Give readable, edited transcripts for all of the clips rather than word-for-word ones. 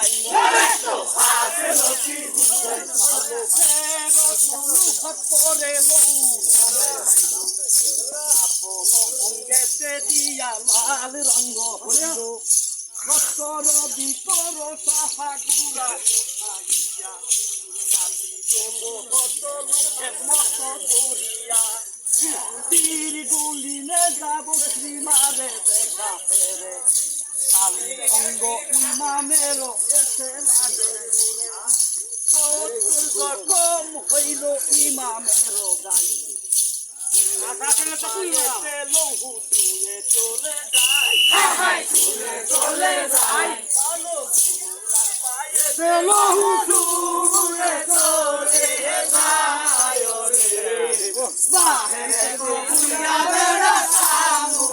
লাইলো পরে আপন অঙ্গেতে দিয়া লাল রঙ্গ হইল রক্তর বিকর সাফা গুড়া তীর গুলিনে যাব শ্রীমারে দেখা ফেরে কালী অঙ্গ ইমামেরও এসে লাগে কম হইল ইমামেরও গাই লহু তুলে চলে যায় চলে যায় লহু তুলে চলে যায় বাহে গোয়া বেড়া সামু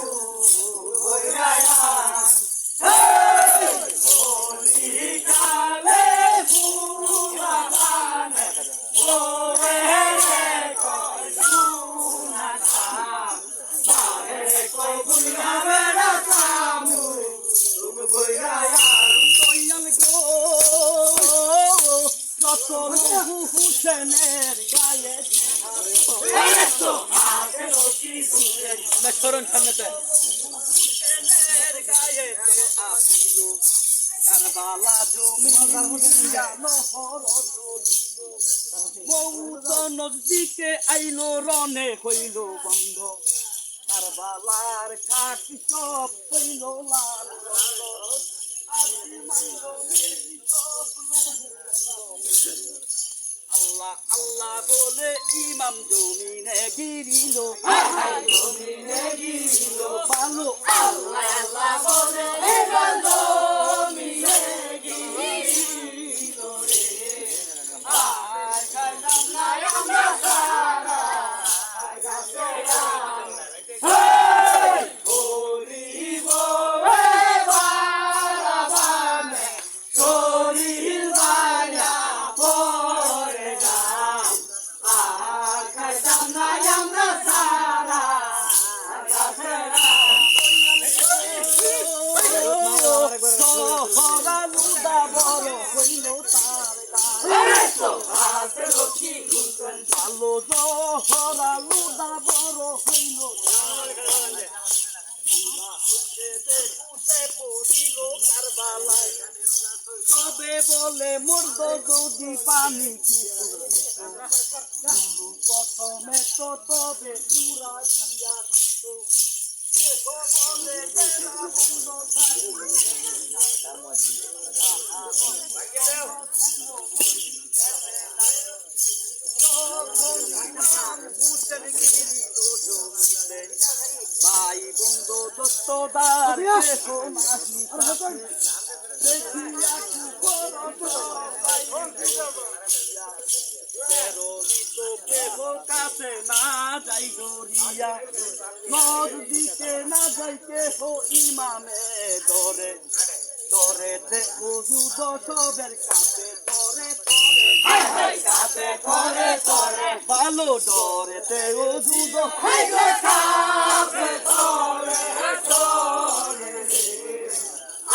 কালে হুসেনের গায়ে সরণ সামনেতে হুসেনের গায়ে আসিল তার বালা জমি বহুত নজদিকে আইলো রনে হইল বন্ধ তার বালার কাঠি সব হইল লাল আল্লাহ আল্লাহ বলে ইমাম জমিনে গিরিল ভালো আল্লাহ আল্লাহ বলে ইমাম জমিনে গিরিল আমরা সারা ভালো জহরা লুদা বড় হইল পড়িল কারবালায় তবে বলে মরদ যদি পানি প্রথমে তো তবে পুরাইয়া বলে ভাই বন্ধু দোস্তদার কাছে না যাই ডরিয়া নদীকে না যাইতে হো ইমামে ধরে ধরেতে উজু দশবের কাছে ধরে কাছে ধরে ধরে ভালো ধরেতে উজু কাছে ধরে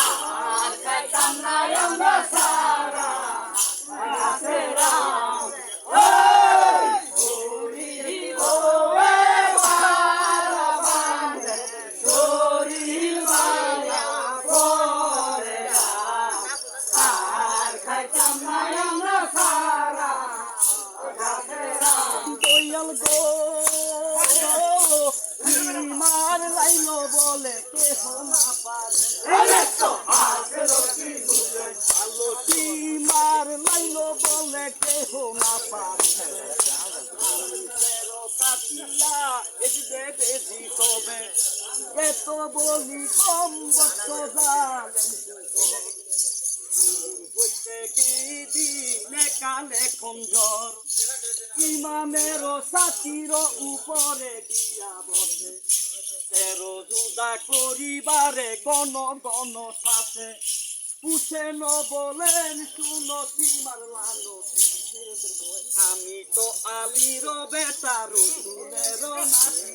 আর খাইতাম না আমরা সারা কাছে রাম মার লাইলো বলে কেহ না পারে মার লাইলো বলে কেহ না পারে কাটিয়া এদিকে বেশি তবে এত বলি কম বক্ত হইতে কি দিনে কালে খঞ্জর ইমামেরও সাথীর উপরে গিয়া বসে তেরো জুদা করিবারে গণ গণ শাসে হুসেন বলেন শুনো তিমার লালো আমি তো আলীর বেটা রসুলেরও নাতি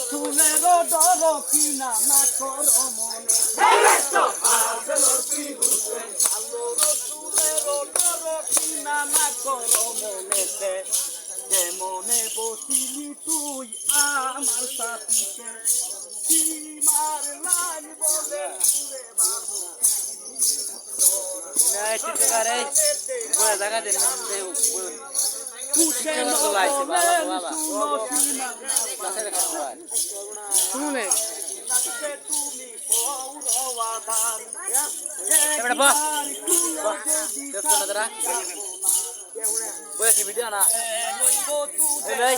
রসুলের ডর কিনা না কর মনে ভালো রসুলের ডর কিনা না কর মনেতে যে মনে বসিলি তুই আমার সাথীতে সীমার লাইন বলে ঘুরে বাবু শুনে তুমি পৌরবাদার ভিডিও না লইব তুই